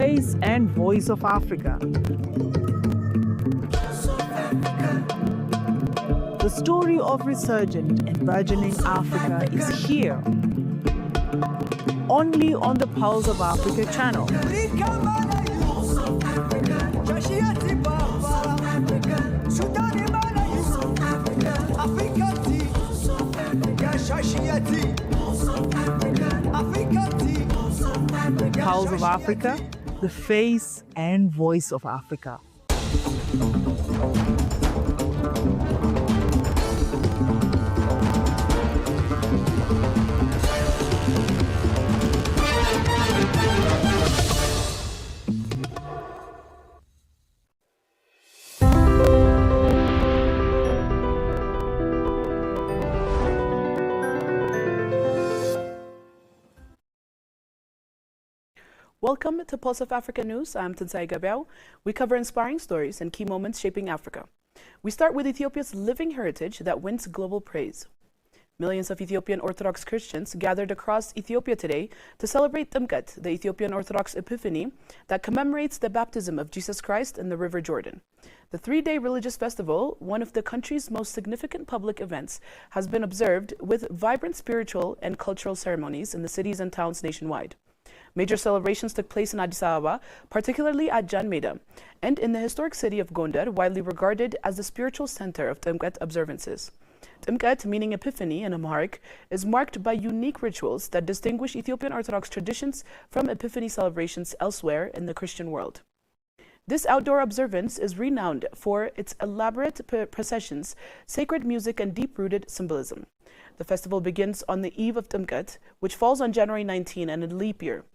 face and voice of Africa. The story of resurgent and burgeoning Africa is here, only on the Pulse of Africa channel. Pulse of Africa, the face and voice of Africa. Welcome to Pulse of Africa News. I'm Tinsai Gabriel. We cover inspiring stories and key moments shaping Africa. We start with Ethiopia's living heritage that wins global praise. Millions of Ethiopian Orthodox Christians gathered across Ethiopia today to celebrate Tumkat, the Ethiopian Orthodox Epiphany that commemorates the baptism of Jesus Christ in the River Jordan. The three-day religious festival, one of the country's most significant public events, has been observed with vibrant spiritual and cultural ceremonies in the cities and towns nationwide. Major celebrations took place in Addis Ababa, particularly at Jan Meda, and in the historic city of Gondar, widely regarded as the spiritual center of Tumkat observances. Tumkat, meaning Epiphany in Amharic, is marked by unique rituals that distinguish Ethiopian Orthodox traditions from Epiphany celebrations elsewhere in the Christian world. This outdoor observance is renowned for its elaborate processions, sacred music, and deep-rooted symbolism. The festival begins on the eve of Tumkat, which falls on January 19 and a leap year.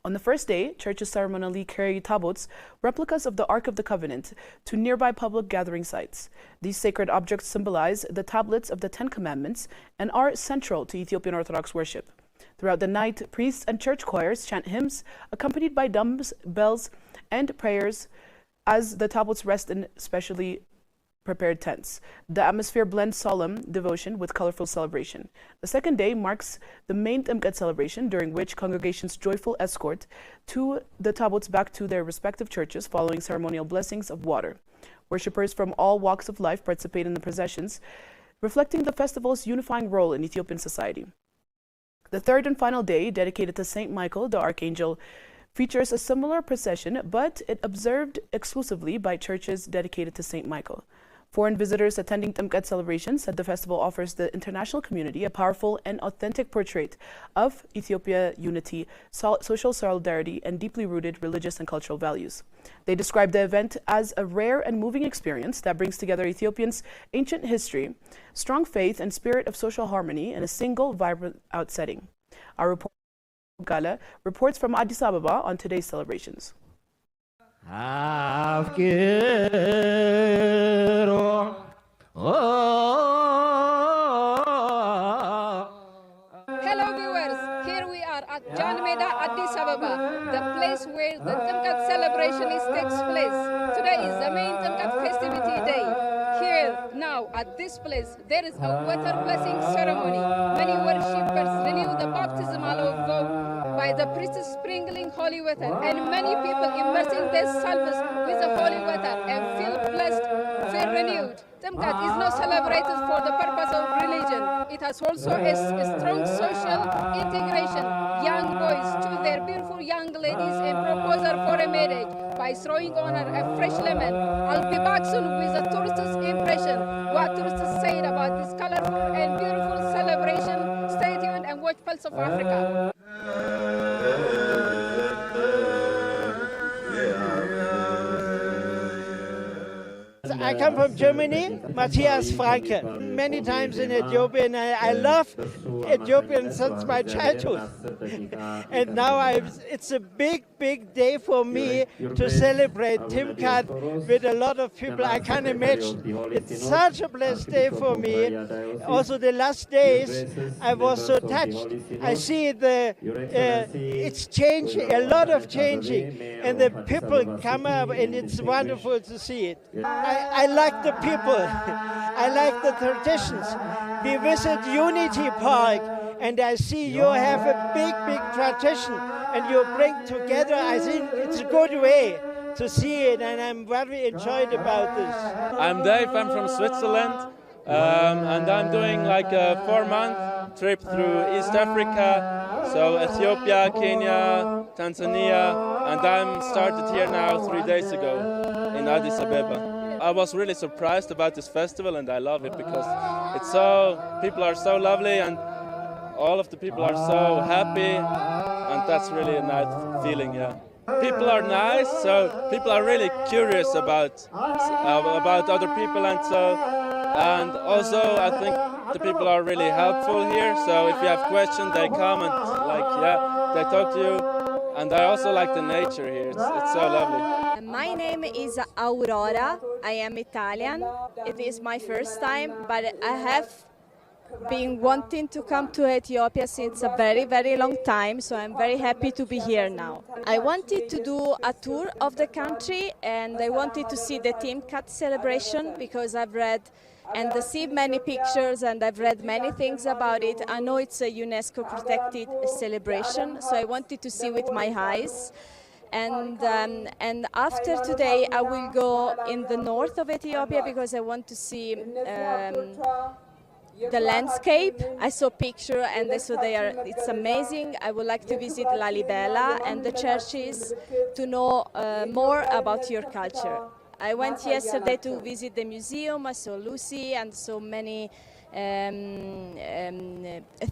On the first day, churches ceremonially carry tabots, replicas of the Ark of the Covenant, to nearby public gathering sites. These sacred objects symbolize the tablets of the Ten Commandments and are central to Ethiopian Orthodox worship. Throughout the night, priests and church choirs chant hymns, accompanied by drums, bells, and prayers as the tablets rest in specially prepared tents. The atmosphere blends solemn devotion with colorful celebration. The second day marks the main Tumkat celebration, during which congregations joyful escort to the tabots back to their respective churches following ceremonial blessings of water. Worshippers from all walks of life participate in the processions, reflecting the festival's unifying role in Ethiopian society. The third and final day, dedicated to Saint Michael the Archangel, features a similar procession, but it observed exclusively by churches dedicated to Saint Michael. Foreign visitors attending Tumkat celebrations said the festival offers the international community a powerful and authentic portrait of Ethiopia unity, social solidarity, and deeply rooted religious and cultural values. They described the event as a rare and moving experience that brings together Ethiopians' ancient history, strong faith, and spirit of social harmony in a single, vibrant setting. Our reporter Gala reports from Addis Ababa on today's celebrations. Hello viewers, here we are at Jan Meda, Addis Ababa, the place where the Tumkat celebration takes place. Today is the main Tumkat festivity day. Here now at this place there is a water blessing ceremony. Many worshippers renew the baptismal vow by the priests sprinkling holy water, and many people immersing their salvas with the holy water and feel blessed, feel renewed. Tumkat is not celebrated for the purpose of religion. It has also a strong social integration. Young boys choose their beautiful young ladies and propose her for a marriage by throwing on her a fresh lemon. I'll be back soon with a tourist's impression. What tourists say about this colorful and beautiful celebration. Stay tuned and watch Pulse of Africa. I come from Germany, Matthias Franke. Many times in Ethiopia, and I love Ethiopian since my childhood. And now it's a big, big day for me to celebrate Tumkat with a lot of people. I can't imagine. It's such a blessed day for me. Also, the last days, I was so touched. I see it's changing, a lot of changing, and the people come up, and it's wonderful to see it. I like the people. I like the traditions. We visit Unity Park, And I see you have a big tradition, and you bring together. I think it's a good way to see it, and I'm very enjoyed about this. I'm Dave, I'm from Switzerland, and I'm doing like a 4-month trip through East Africa, so Ethiopia, Kenya, Tanzania, and I'm started here now 3 days ago in Addis Ababa. I was really surprised about this festival, and I love it because people are so lovely, and all of the people are so happy, and that's really a nice feeling, yeah. People are nice, so people are really curious about other people, and also I think the people are really helpful here. So if you have questions, they come and they talk to you. And I also like the nature here. It's so lovely. My name is Aurora. I am Italian. It is my first time, but I have been wanting to come to Ethiopia since a very long time, so I'm very happy to be here now. I wanted to do a tour of the country, and I wanted to see the Timkat celebration because I've read and see many pictures, and I've read many things about it. I know it's a UNESCO protected celebration, so I wanted to see with my eyes. And after today I will go in the north of Ethiopia because I want to see the landscape. I saw picture and I saw it's amazing. I would like to visit Lalibela and the churches to know more about your culture. I went yesterday to visit the museum. I saw Lucy and so many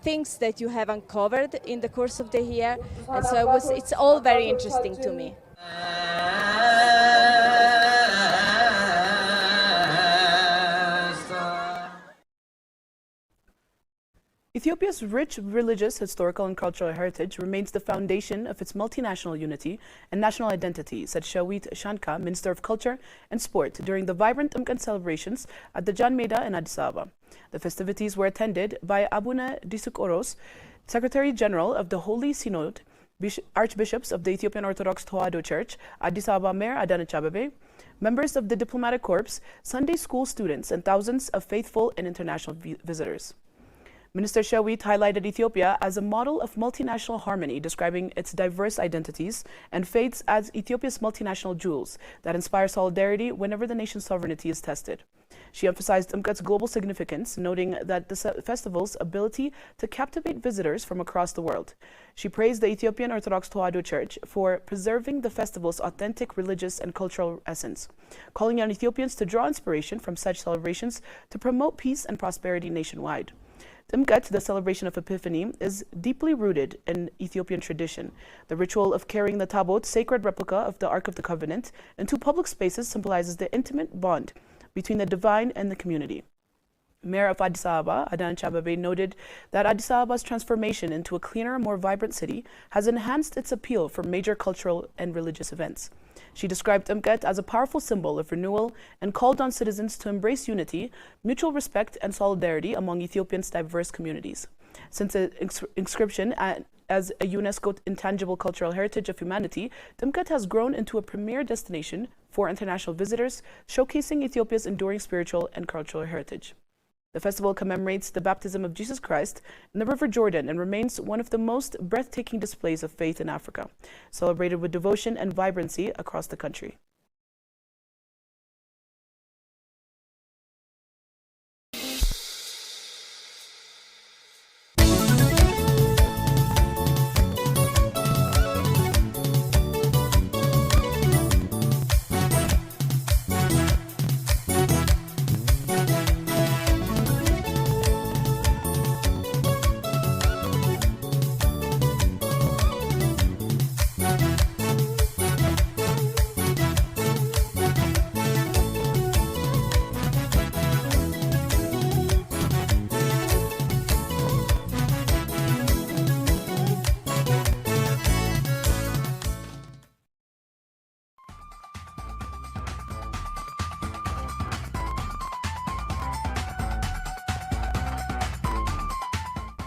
things that you have uncovered in the course of the year, and so it's all very interesting to me. Ethiopia's rich religious, historical, and cultural heritage remains the foundation of its multinational unity and national identity, said Shawit Shanka, Minister of Culture and Sport, during the vibrant Umkan celebrations at the Jan Meda in Addis Ababa. The festivities were attended by Abune Disukoros, Secretary General of the Holy Synod, Archbishops of the Ethiopian Orthodox Tewahedo Church, Addis Ababa Mayor Adaneч Abebe, members of the Diplomatic Corps, Sunday school students, and thousands of faithful and international visitors. Minister Shawit highlighted Ethiopia as a model of multinational harmony, describing its diverse identities and faiths as Ethiopia's multinational jewels that inspire solidarity whenever the nation's sovereignty is tested. She emphasized Umkat's global significance, noting that the festival's ability to captivate visitors from across the world. She praised the Ethiopian Orthodox Tewahedo Church for preserving the festival's authentic religious and cultural essence, calling on Ethiopians to draw inspiration from such celebrations to promote peace and prosperity nationwide. Timkat, the celebration of Epiphany, is deeply rooted in Ethiopian tradition. The ritual of carrying the tabot, sacred replica of the Ark of the Covenant, into public spaces symbolizes the intimate bond between the divine and the community. Mayor of Addis Ababa, Adanech Abebe, noted that Addis Ababa's transformation into a cleaner, more vibrant city has enhanced its appeal for major cultural and religious events. She described Umkat as a powerful symbol of renewal and called on citizens to embrace unity, mutual respect, and solidarity among Ethiopia's diverse communities. Since its inscription as a UNESCO Intangible Cultural Heritage of Humanity, Umkat has grown into a premier destination for international visitors, showcasing Ethiopia's enduring spiritual and cultural heritage. The festival commemorates the baptism of Jesus Christ in the River Jordan and remains one of the most breathtaking displays of faith in Africa, celebrated with devotion and vibrancy across the country.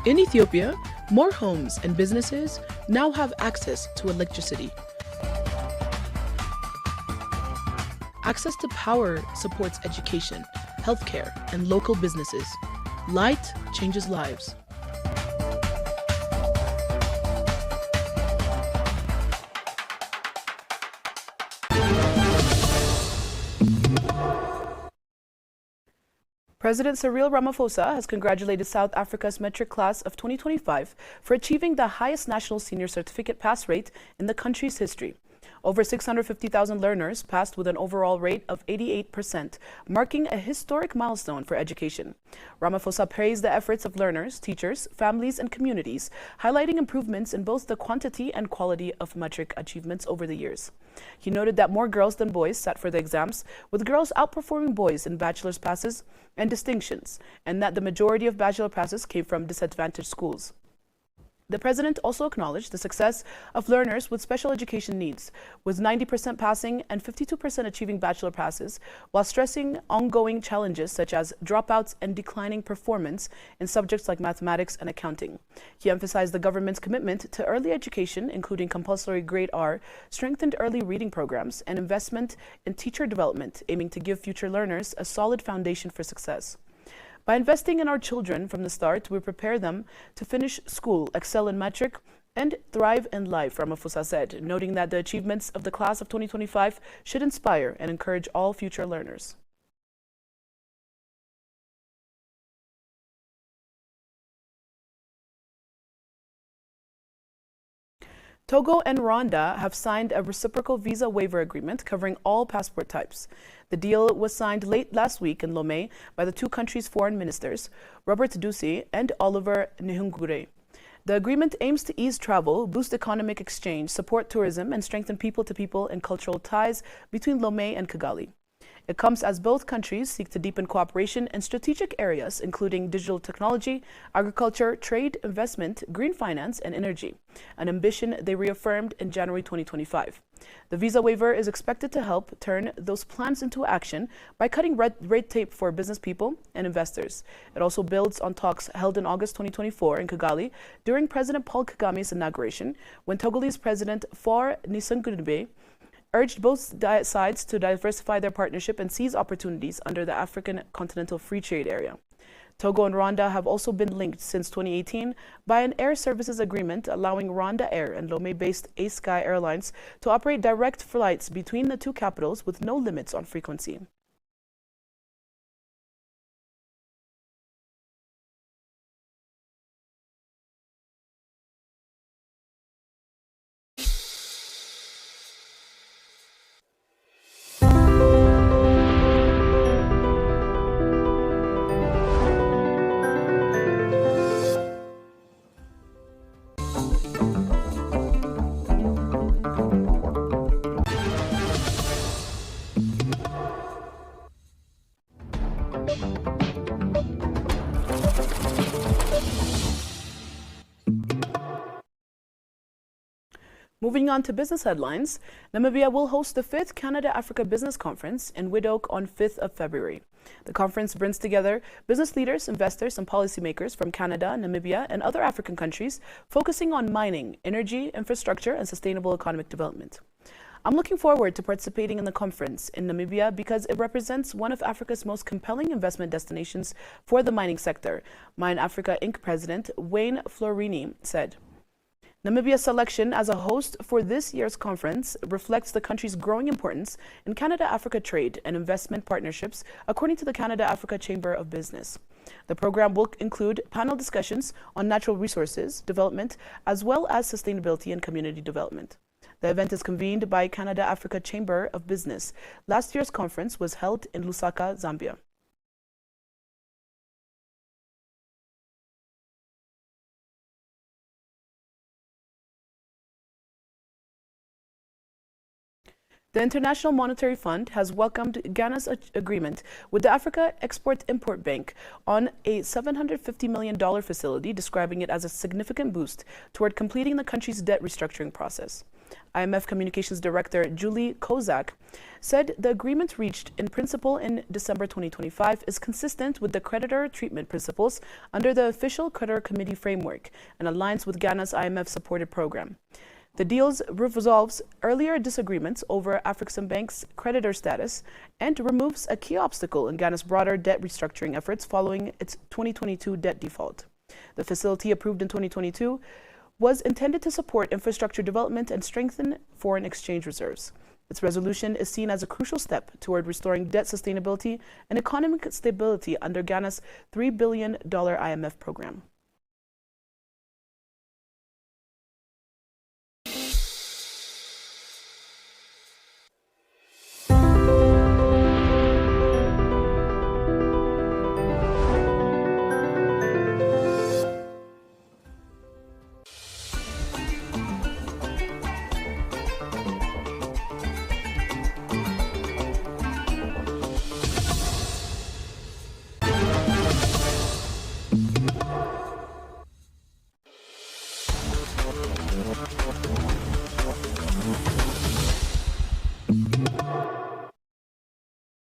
In Ethiopia, more homes and businesses now have access to electricity. Access to power supports education, healthcare, and local businesses. Light changes lives. President Cyril Ramaphosa has congratulated South Africa's metric class of 2025 for achieving the highest national senior certificate pass rate in the country's history. Over 650,000 learners passed with an overall rate of 88%, marking a historic milestone for education. Ramaphosa praised the efforts of learners, teachers, families, and communities, highlighting improvements in both the quantity and quality of metric achievements over the years. He noted that more girls than boys sat for the exams, with girls outperforming boys in bachelor's passes and distinctions, and that the majority of bachelor passes came from disadvantaged schools. The president also acknowledged the success of learners with special education needs, with 90% passing and 52% achieving bachelor passes, while stressing ongoing challenges such as dropouts and declining performance in subjects like mathematics and accounting. He emphasized the government's commitment to early education, including compulsory grade R, strengthened early reading programs, and investment in teacher development, aiming to give future learners a solid foundation for success. By investing in our children from the start, we prepare them to finish school, excel in metric, and thrive in life, Ramaphosa said, noting that the achievements of the class of 2025 should inspire and encourage all future learners. Togo and Rwanda have signed a reciprocal visa waiver agreement covering all passport types. The deal was signed late last week in Lomé by the two countries' foreign ministers, Robert Ducy and Oliver Nihungure. The agreement aims to ease travel, boost economic exchange, support tourism, and strengthen people-to-people and cultural ties between Lomé and Kigali. It comes as both countries seek to deepen cooperation in strategic areas, including digital technology, agriculture, trade, investment, green finance, and energy, an ambition they reaffirmed in January 2025. The visa waiver is expected to help turn those plans into action by cutting red tape for business people and investors. It also builds on talks held in August 2024 in Kigali during President Paul Kagame's inauguration, when Togolese President Faure Gnassingbe urged both sides to diversify their partnership and seize opportunities under the African Continental Free Trade Area. Togo and Rwanda have also been linked since 2018 by an air services agreement allowing Rwanda Air and Lomé-based A-Sky Airlines to operate direct flights between the two capitals with no limits on frequency. Moving on to business headlines, Namibia will host the 5th Canada-Africa Business Conference in Windhoek on 5th of February. The conference brings together business leaders, investors, and policymakers from Canada, Namibia, and other African countries, focusing on mining, energy, infrastructure, and sustainable economic development. I'm looking forward to participating in the conference in Namibia because it represents one of Africa's most compelling investment destinations for the mining sector, Mine Africa Inc. President Wayne Florini said. Namibia's selection as a host for this year's conference reflects the country's growing importance in Canada-Africa trade and investment partnerships, according to the Canada-Africa Chamber of Business. The program will include panel discussions on natural resources development, as well as sustainability and community development. The event is convened by Canada-Africa Chamber of Business. Last year's conference was held in Lusaka, Zambia. The International Monetary Fund has welcomed Ghana's agreement with the Africa Export-Import Bank on a $750 million facility, describing it as a significant boost toward completing the country's debt restructuring process. IMF Communications Director Julie Kozak said the agreement reached in principle in December 2025 is consistent with the creditor treatment principles under the Official Creditor Committee framework and aligns with Ghana's IMF-supported program. The deal resolves earlier disagreements over Afreximbank's creditor status and removes a key obstacle in Ghana's broader debt restructuring efforts following its 2022 debt default. The facility, approved in 2022, was intended to support infrastructure development and strengthen foreign exchange reserves. Its resolution is seen as a crucial step toward restoring debt sustainability and economic stability under Ghana's $3 billion IMF program.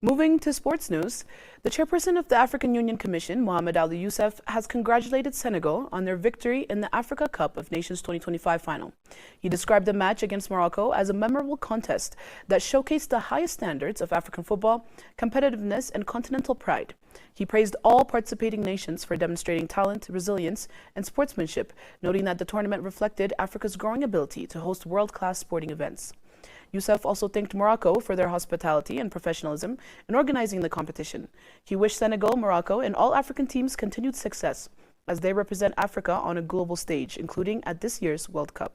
Moving to sports news, the chairperson of the African Union Commission, Mohamed Ali Youssef, has congratulated Senegal on their victory in the Africa Cup of Nations 2025 final. He described the match against Morocco as a memorable contest that showcased the highest standards of African football, competitiveness, and continental pride. He praised all participating nations for demonstrating talent, resilience, and sportsmanship, noting that the tournament reflected Africa's growing ability to host world-class sporting events. Youssef also thanked Morocco for their hospitality and professionalism in organizing the competition. He wished Senegal, Morocco, and all African teams continued success as they represent Africa on a global stage, including at this year's World Cup.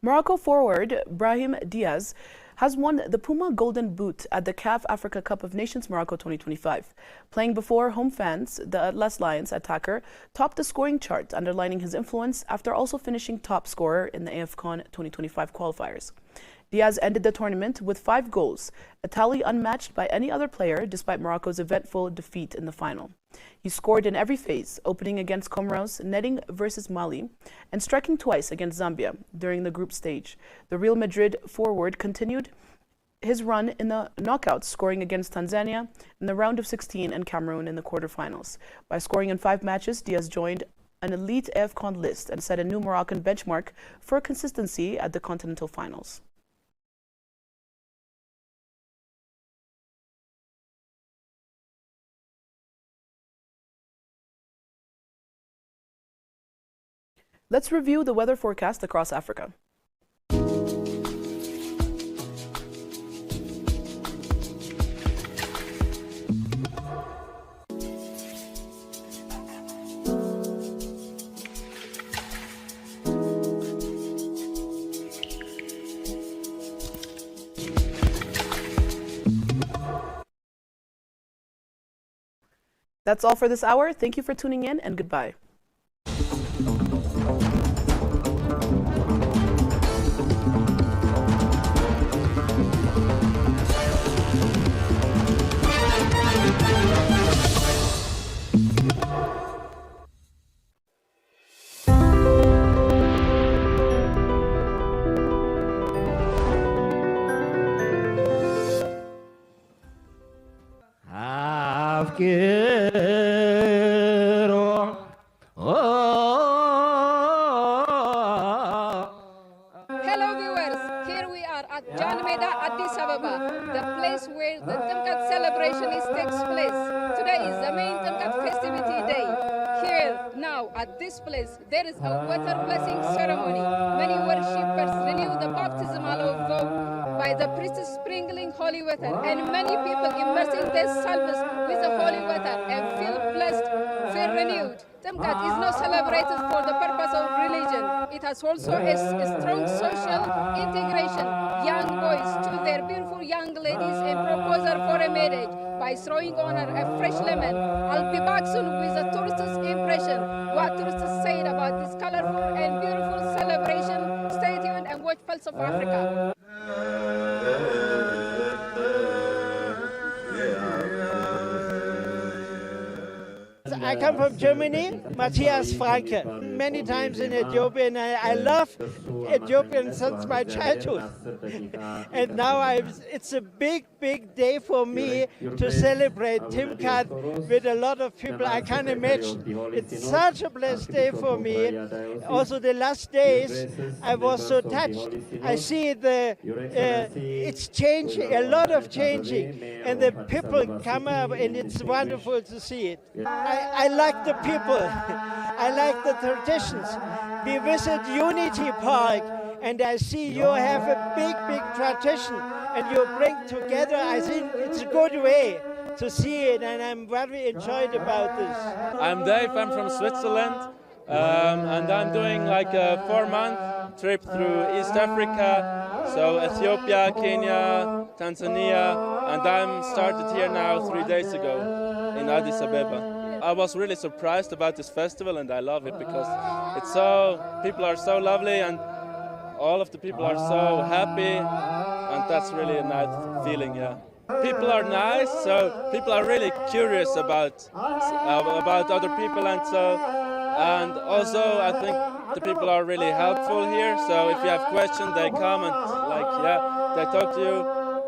Morocco forward Brahim Díaz has won the Puma Golden Boot at the CAF Africa Cup of Nations Morocco 2025. Playing before home fans, the Atlas Lions attacker topped the scoring chart, underlining his influence after also finishing top scorer in the AFCON 2025 qualifiers. Díaz ended the tournament with 5 goals, a tally unmatched by any other player despite Morocco's eventful defeat in the final. He scored in every phase, opening against Comoros, netting versus Mali, and striking twice against Zambia during the group stage. The Real Madrid forward continued his run in the knockouts, scoring against Tanzania in the round of 16 and Cameroon in the quarterfinals. By scoring in 5 matches, Díaz joined an elite AFCON list and set a new Moroccan benchmark for consistency at the continental finals. Let's review the weather forecast across Africa. That's all for this hour. Thank you for tuning in, and goodbye. Hello viewers, here we are at Janmeda, Addis Ababa, the place where the Timkat celebration takes place. Today is the main Timkat festivity day. Here, now, at this place, there is a water blessing ceremony. Many worshippers renew the baptismal vow by the priest sprinkling holy water, and many people immersing their salvas with the holy water and feel blessed, feel renewed. Timkat is not celebrated for the purpose of religion. It has also a strong social integration. Young boys choose their beautiful young ladies and propose her for a marriage by throwing on her a fresh lemon. I'll be back soon with a tourist's impression. What tourists say about this colorful and beautiful celebration. Stay tuned and watch Pulse of Africa. I I come from Germany, Matthias Franke. Many times in Ethiopia, and I love Ethiopian since my childhood. And now it's a big, big day for me to celebrate Timkat with a lot of people. I can't imagine. It's such a blessed day for me. Also, the last days, I was so touched. I see it's changing, a lot of changing, and the people come up, and it's wonderful to see it. I like the people. I like the traditions. We visit Unity Park, and I see you have a big, big tradition, and you bring together. I think it's a good way to see it, and I'm very enjoyed about this. I'm Dave, I'm from Switzerland, and I'm doing like a 4-month trip through East Africa, so Ethiopia, Kenya, Tanzania, and I'm started here now 3 days ago in Addis Ababa. I was really surprised about this festival, and I love it because people are so lovely, and all of the people are so happy, and that's really a nice feeling, yeah. People are nice, so people are really curious about other people, and also I think the people are really helpful here. So if you have questions, they come and they talk to you,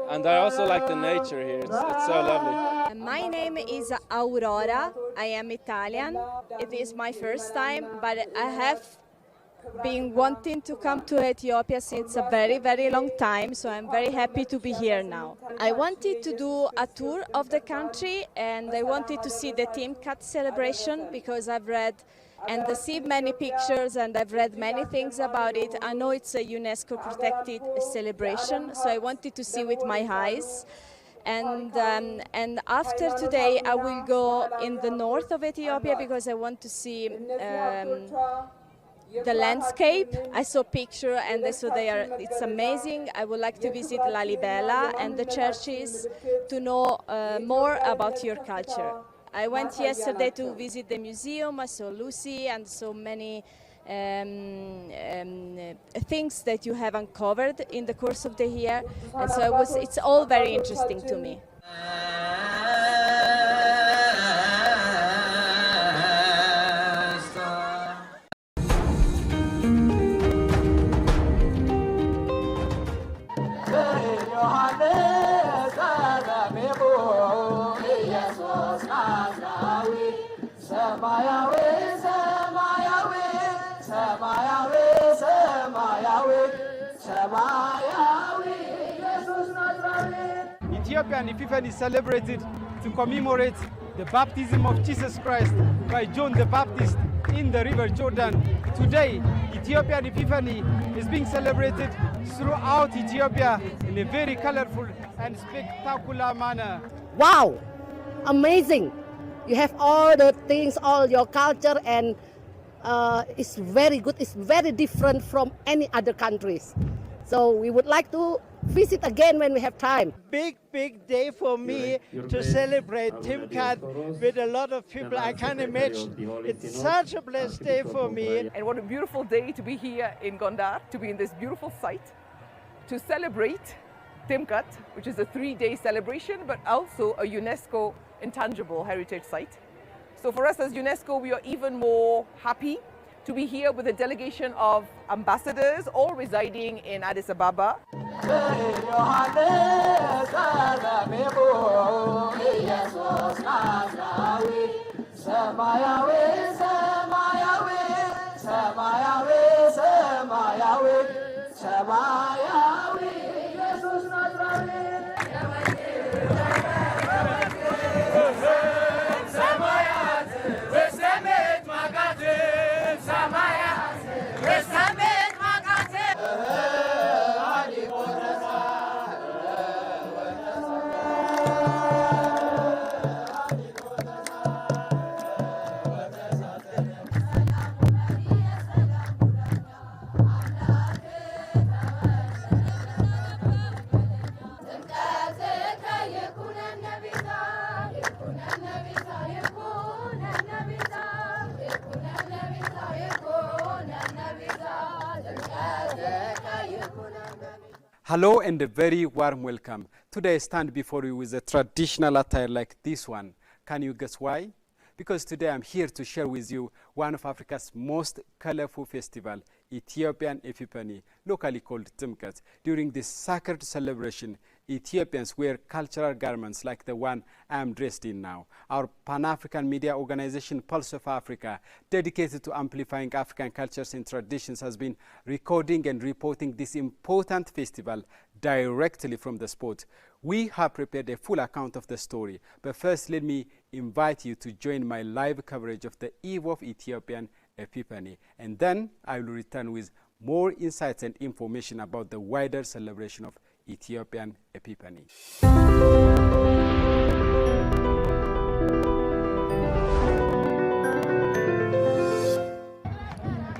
and I also like the nature here. It's so lovely. My name is Aurora. I am Italian. It is my first time, but I have been wanting to come to Ethiopia since a very, very long time, so I'm very happy to be here now. I wanted to do a tour of the country, and I wanted to see the Timkat celebration because I've read and see many pictures, and I've read many things about it. I know it's a UNESCO protected celebration, so I wanted to see with my eyes. And after today, I will go in the north of Ethiopia because I want to see the landscape. I saw picture, and I saw it's amazing. I would like to visit Lalibela and the churches to know more about your culture. I went yesterday to visit the museum. I saw Lucy and so many things that you have uncovered in the course of the year, and so it's all very interesting to me. Ethiopian Epiphany is celebrated to commemorate the baptism of Jesus Christ by John the Baptist in the River Jordan. Today, Ethiopian Epiphany is being celebrated throughout Ethiopia in a very colorful and spectacular manner. Wow! Amazing! You have all the things, all your culture, and it's very good. It's very different from any other countries. So we would like to visit again when we have time. Big, big day for me to celebrate Timkat with a lot of people. I can't imagine. It's such a blessed day for me. And what a beautiful day to be here in Gondar, to be in this beautiful site, to celebrate Timkat, which is a 3-day celebration, but also a UNESCO intangible heritage site. So for us as UNESCO, we are even more happy to be here with a delegation of ambassadors, all residing in Addis Ababa. Hello and a very warm welcome. Today I stand before you with a traditional attire like this one. Can you guess why? because today I'm here to share with you one of Africa's most colorful festival, Ethiopian Epiphany, locally called Timkat. During this sacred celebration, Ethiopians wear cultural garments like the one I'm dressed in now. Our Pan-African media organization, Pulse of Africa, dedicated to amplifying African cultures and traditions, has been recording and reporting this important festival directly from the spot. We have prepared a full account of the story, but first let me invite you to join my live coverage of the eve of Ethiopian Epiphany, and then I will return with more insights and information about the wider celebration of Ethiopian Epiphany.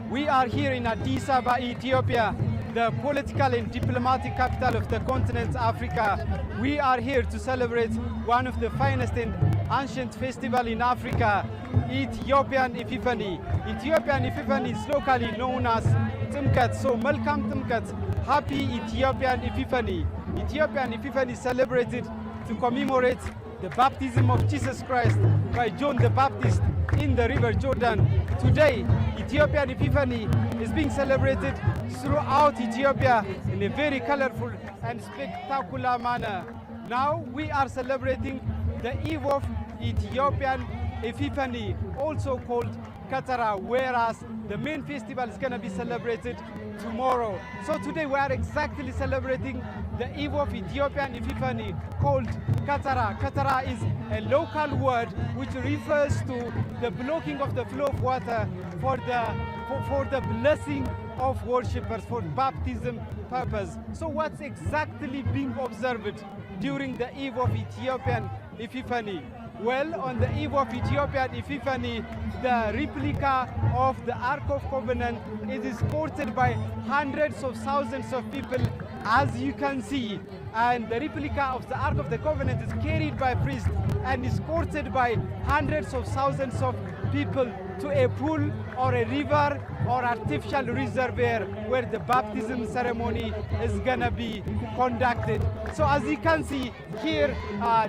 We are here in Addis Ababa, Ethiopia, the political and diplomatic capital of the continent Africa. We are here to celebrate one of the finest and ancient festivals in Africa, Ethiopian Epiphany. Ethiopian Epiphany is locally known as Timkat. So, welcome Timkat. Happy Ethiopian Epiphany. Ethiopian Epiphany is celebrated to commemorate the baptism of Jesus Christ by John the Baptist in the river Jordan. Today, Ethiopian Epiphany is being celebrated throughout Ethiopia in a very colorful and spectacular manner. Now we are celebrating the eve of Ethiopian Epiphany, also called Katara, whereas the main festival is going to be celebrated tomorrow. So today we are exactly celebrating the eve of Ethiopian Epiphany called Katara. Katara is a local word which refers to the blocking of the flow of water for the blessing of worshippers, for baptism purpose. So what's exactly being observed during the eve of Ethiopian Epiphany? Well, on the eve of Ethiopian Epiphany, the replica of the Ark of Covenant is escorted by hundreds of thousands of people, as you can see. And the replica of the Ark of the Covenant is carried by priests and escorted by hundreds of thousands of people to a pool or a river or artificial reservoir where the baptism ceremony is gonna be conducted. So as you can see here,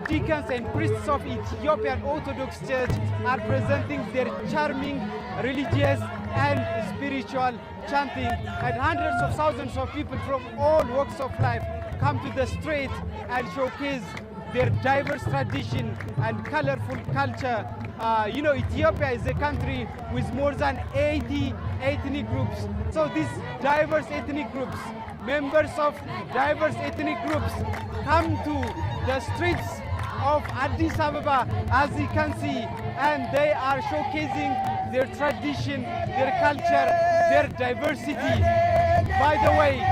deacons and priests of Ethiopian Orthodox Church are presenting their charming religious and spiritual chanting, and hundreds of thousands of people from all walks of life come to the street and showcase their diverse tradition and colorful culture. You know, Ethiopia is a country with more than 80 ethnic groups. So these diverse ethnic groups, members of diverse ethnic groups, come to the streets of Addis Ababa, as you can see, and they are showcasing their tradition, their culture, their diversity. By the way,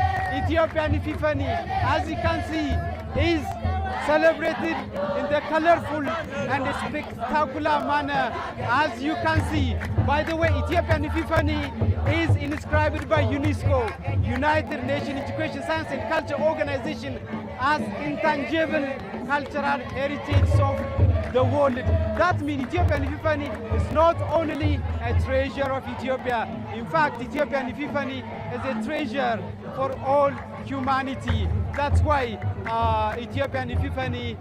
Ethiopian Epiphany, as you can see, is celebrated in the colorful and spectacular manner, as you can see. By the way, Ethiopian Epiphany is inscribed by UNESCO, United Nations Education, Science and Culture Organization, as intangible cultural heritage of the world. That means Ethiopian Epiphany is not only a treasure of Ethiopia. In fact, Ethiopian Epiphany is a treasure for all humanity. That's why Ethiopian Epiphany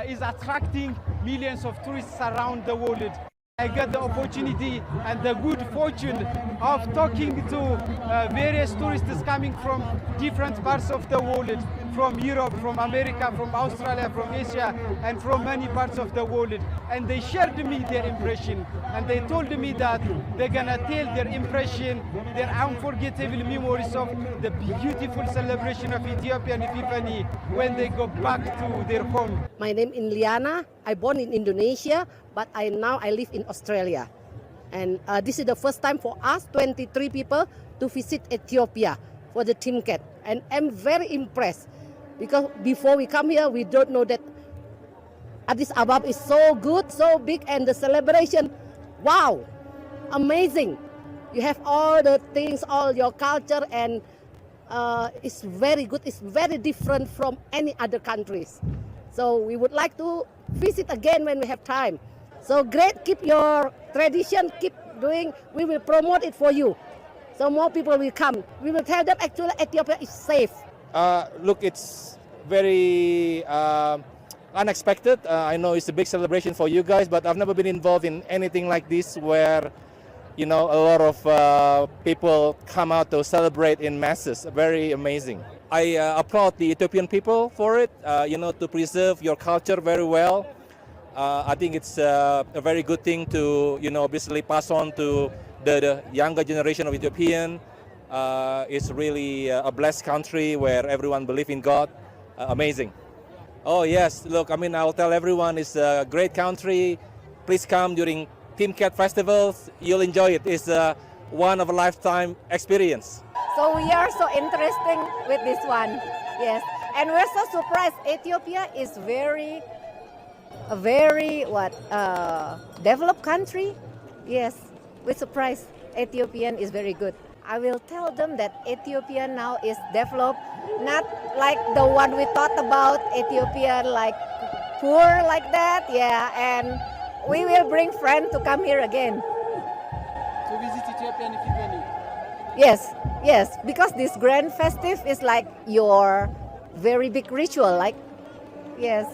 is attracting millions of tourists around the world. I get the opportunity and the good fortune of talking to various tourists coming from different parts of the world, from Europe, from America, from Australia, from Asia, and from many parts of the world. And they shared me their impression, and they told me that they're gonna tell their impression, their unforgettable memories of the beautiful celebration of Ethiopian Epiphany when they go back to their home. My name is Liana. I born in Indonesia, but now I live in Australia. And this is the first time for us, 23 people, to visit Ethiopia for the Timkat. And I'm very impressed because before we come here, we don't know that Addis Ababa is so good, so big, and the celebration, wow, amazing. You have all the things, all your culture, and it's very good. It's very different from any other countries. So we would like to visit again when we have time. So great, keep your tradition, keep doing. We will promote it for you. So more people will come. We will tell them actually Ethiopia is safe. Look, it's very unexpected. I know it's a big celebration for you guys, but I've never been involved in anything like this where, you know, a lot of people come out to celebrate in masses. Very amazing. I applaud the Ethiopian people for it, you know, to preserve your culture very well. I think it's a very good thing to, you know, basically pass on to the younger generation of Ethiopian. It's really a blessed country where everyone believes in God. Amazing. Oh yes, look, I mean, I'll tell everyone it's a great country. Please come during Timkat festivals. You'll enjoy it. It's one of a lifetime experience. So we are so interesting with this one. Yes. And we're so surprised. Ethiopia is a very developed country. Yes. We're surprised. Ethiopian is very good. I will tell them that Ethiopia now is developed, not like the one we thought about, Ethiopia like poor like that, yeah, and we will bring friends to come here again. To visit Ethiopia and Epiphany. Yes, because this grand festive is like your very big ritual, like, yes.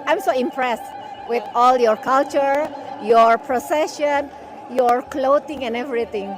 I'm so impressed with all your culture, your procession, your clothing and everything.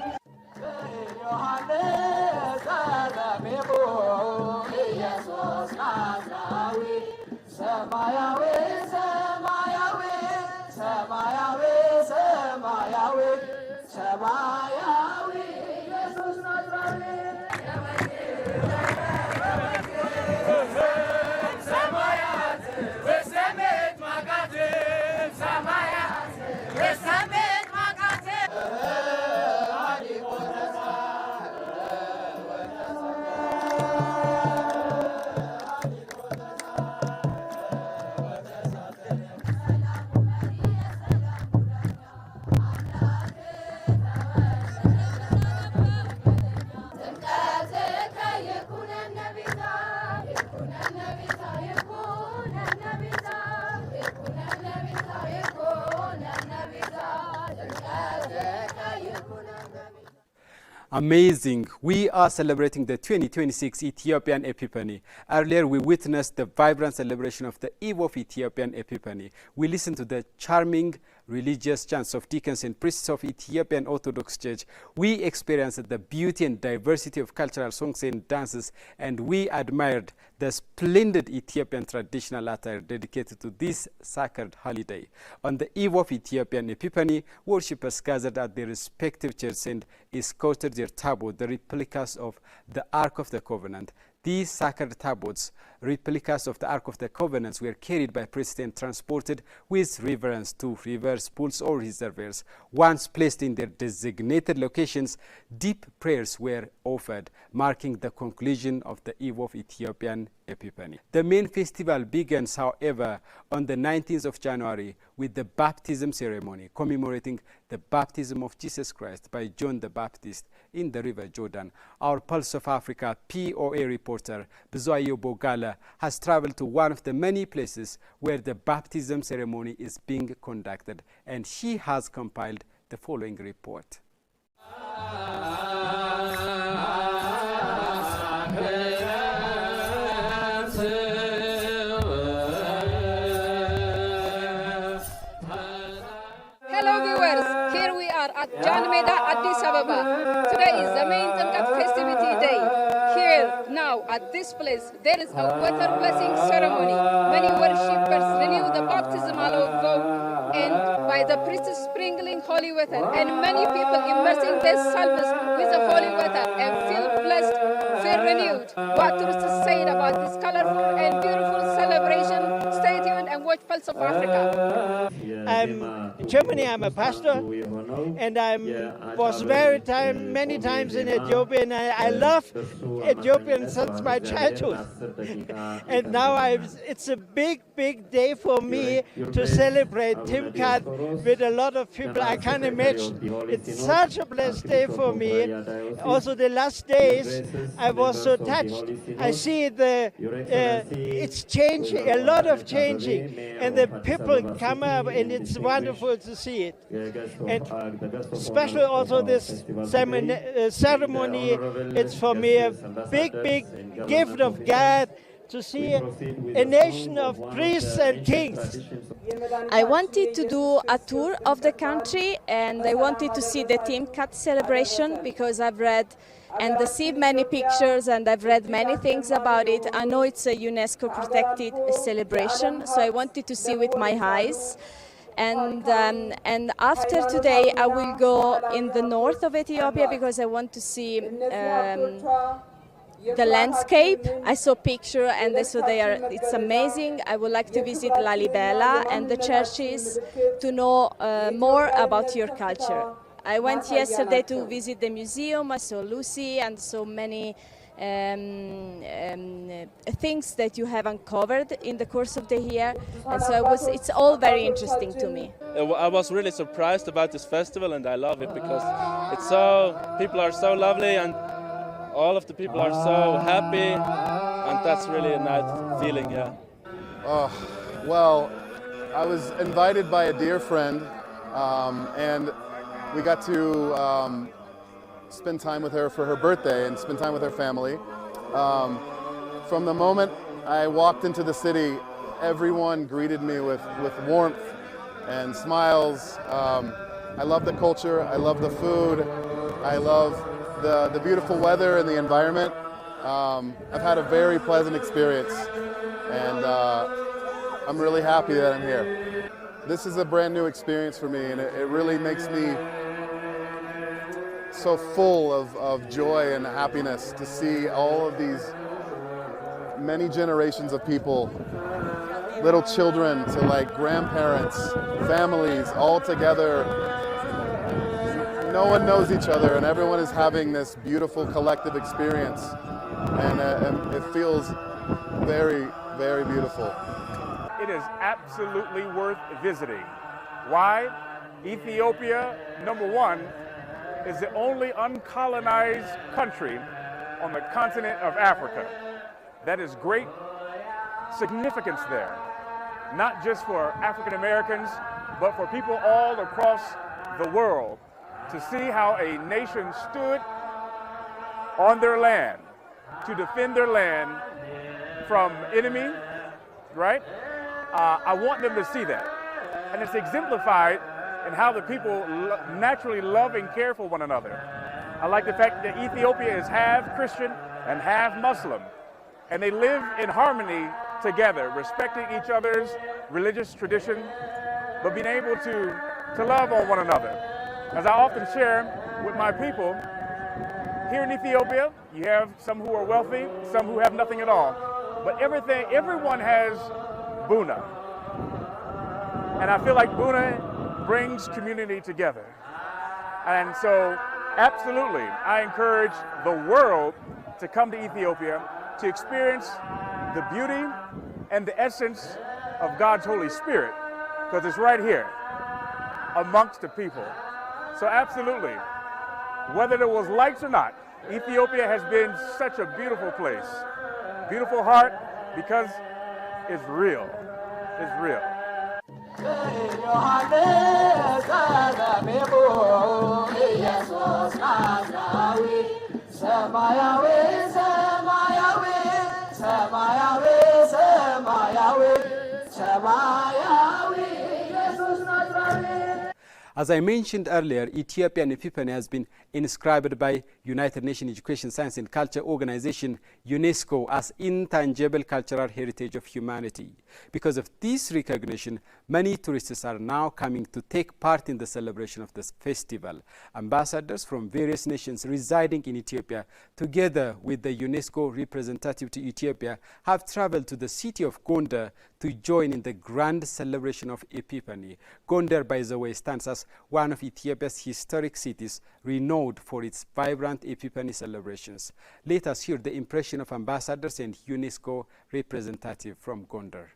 Amazing. We are celebrating the 2026 Ethiopian Epiphany. Earlier, we witnessed the vibrant celebration of the Eve of Ethiopian Epiphany. We listened to the charming religious chants of deacons and priests of Ethiopian Orthodox Church. We experienced the beauty and diversity of cultural songs and dances, and we admired the splendid Ethiopian traditional attire dedicated to this sacred holiday. On the eve of Ethiopian Epiphany, worshippers gathered at their respective churches and escorted their tabot, the replicas of the Ark of the Covenant. These sacred tabots, replicas of the Ark of the Covenants, were carried by priests and transported with reverence to rivers, pools, or reservoirs. Once placed in their designated locations, deep prayers were offered, marking the conclusion of the Eve of Ethiopian Epiphany. The main festival begins, however, on the 19th of January with the baptism ceremony, commemorating the baptism of Jesus Christ by John the Baptist in the River Jordan. Our Pulse of Africa POA reporter, Bizoayo Bogala, has traveled to one of the many places where the baptism ceremony is being conducted, and she has compiled the following report. Hello viewers, here we are at Jan Meda, Addis Ababa. Today is the main Timkat festivity day. Here, now, at this place, there is a water blessing ceremony. Many worshippers renew the baptismal vow and by the priest sprinkling holy water, and many people immersing their salves with the holy water and feel blessed, feel renewed. What tourists say about this colorful and beautiful celebration? Stay tuned and watch Pulse of Africa. In Germany, I'm a pastor, and I was many times in Ethiopia, and I love Ethiopian since my childhood. And now it's a big day for me to celebrate Timkat with a lot of people. I can't imagine. It's such a blessed day for me. Also, the last days, I was so touched. I see it's changing, a lot of changing, and the people come up, and it's wonderful to see it. And especially also this ceremony, it's for me a big gift of God to see a nation of priests and kings. I wanted to do a tour of the country, and I wanted to see the Timkat celebration because I've read and received many pictures and I've read many things about it. I know it's a UNESCO protected celebration, so I wanted to see with my eyes. And after today, I will go in the north of Ethiopia because I want to see the landscape. I saw picture and it's amazing. I would like to visit Lalibela and the churches to know more about your culture. I went yesterday to visit the museum. I saw Lucy and so many things that you have uncovered in the course of the year, and so it's all very interesting to me. I was really surprised about this festival, and I love it because people are so lovely, and all of the people are so happy, and that's really a nice feeling, yeah. Well, I was invited by a dear friend, and we got to spend time with her for her birthday and spend time with her family. From the moment I walked into the city, everyone greeted me with warmth and smiles. I love the culture, I love the food, I love the beautiful weather and the environment. I've had a very pleasant experience, and I'm really happy that I'm here. This is a brand new experience for me, and it really makes me so full of joy and happiness to see all of these many generations of people, little children to like grandparents, families, all together. No one knows each other, and everyone is having this beautiful collective experience, and it feels very, very beautiful. It is absolutely worth visiting. Why? Ethiopia, number one, is the only uncolonized country on the continent of Africa. That is great significance there, not just for African Americans, but for people all across the world, to see how a nation stood on their land to defend their land from enemy, right? I want them to see that. And it's exemplified in how the people naturally love and care for one another. I like the fact that Ethiopia is half Christian and half Muslim, and they live in harmony together, respecting each other's religious tradition, but being able to love on one another. As I often share with my people, here in Ethiopia, you have some who are wealthy, some who have nothing at all, but everyone has Buna. And I feel like Buna brings community together. And so, absolutely, I encourage the world to come to Ethiopia to experience the beauty and the essence of God's Holy Spirit, because it's right here amongst the people. So absolutely, whether there was lights or not, Ethiopia has been such a beautiful place. Beautiful heart, because it's real. It's real. As I mentioned earlier, Ethiopian Epiphany has been inscribed by United Nations Education, Science and Culture Organization, UNESCO, as intangible cultural heritage of humanity. Because of this recognition, many tourists are now coming to take part in the celebration of this festival. Ambassadors from various nations residing in Ethiopia, together with the UNESCO representative to Ethiopia, have traveled to the city of Gondar to join in the grand celebration of Epiphany. Gondar, by the way, stands as one of Ethiopia's historic cities, renowned for its vibrant Epiphany celebrations. Let us hear the impression of ambassadors and UNESCO representative from Gondar.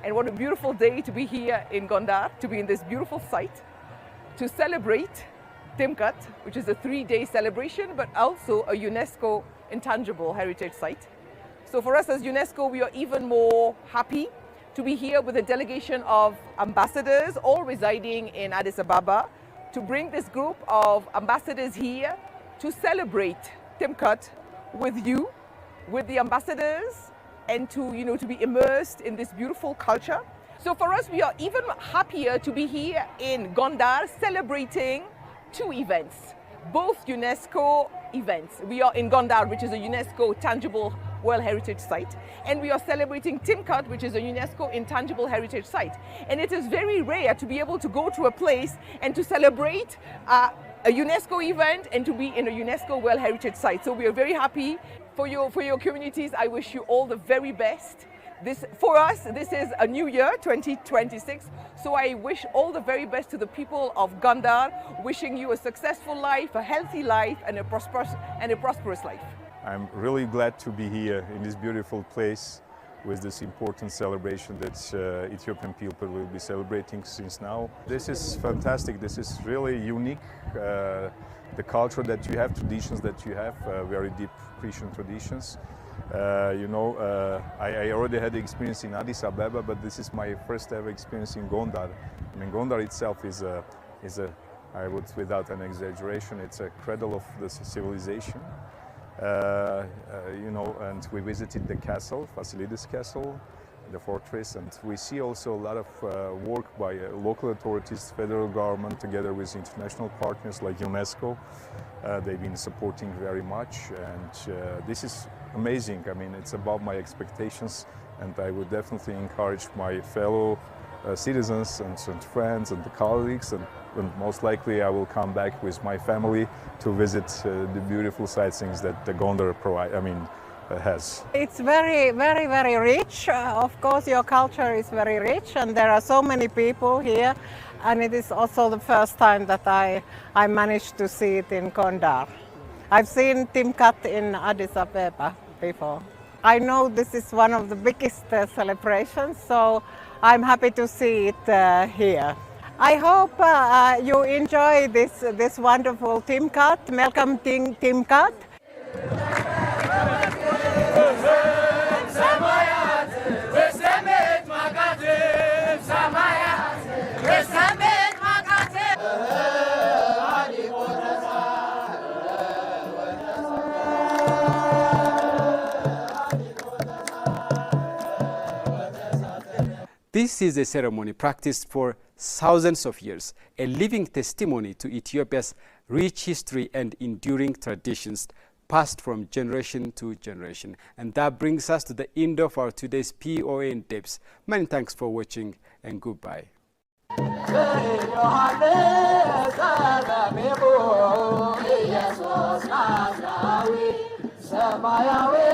And what a beautiful day to be here in Gondar, to be in this beautiful site, to celebrate Timkat, which is a 3-day celebration, but also a UNESCO intangible heritage site. So for us as UNESCO, we are even more happy to be here with a delegation of ambassadors, all residing in Addis Ababa, to bring this group of ambassadors here to celebrate Timkat with you, with the ambassadors, and to, to be immersed in this beautiful culture. So for us, we are even happier to be here in Gondar celebrating two events, both UNESCO events. We are in Gondar, which is a UNESCO tangible World Heritage Site, and we are celebrating Timkat, which is a UNESCO Intangible Heritage Site. And it is very rare to be able to go to a place and to celebrate a UNESCO event and to be in a UNESCO World Heritage Site. So we are very happy for your communities. I wish you all the very best. For us, this is a new year, 2026. So I wish all the very best to the people of Gondar, wishing you a successful life, a healthy life, and a prosperous life. I'm really glad to be here in this beautiful place with this important celebration that Ethiopian people will be celebrating since now. This is fantastic. This is really unique. The culture that you have, traditions that you have, very deep Christian traditions. I already had the experience in Addis Ababa, but this is my first ever experience in Gondar. I mean, Gondar itself is a, I would, without an exaggeration, it's a cradle of the civilization. And we visited the castle, Fasilides Castle, the fortress, and we see also a lot of work by local authorities, federal government, together with international partners like UNESCO. They've been supporting very much, and this is amazing. I mean, it's above my expectations, and I would definitely encourage my fellow citizens and friends and colleagues, and most likely I will come back with my family to visit the beautiful sightseeings that the Gondar has. It's very, very, very rich. Of course, your culture is very rich, and there are so many people here, and it is also the first time that I managed to see it in Gondar. I've seen Timkat in Addis Ababa before. I know this is one of the biggest celebrations, so I'm happy to see it here. I hope you enjoy this wonderful Timkat. Welcome Timkat. This is a ceremony practiced for thousands of years, a living testimony to Ethiopia's rich history and enduring traditions passed from generation to generation. And that brings us to the end of our today's POA in depth. Many thanks for watching, and goodbye. Semayawe,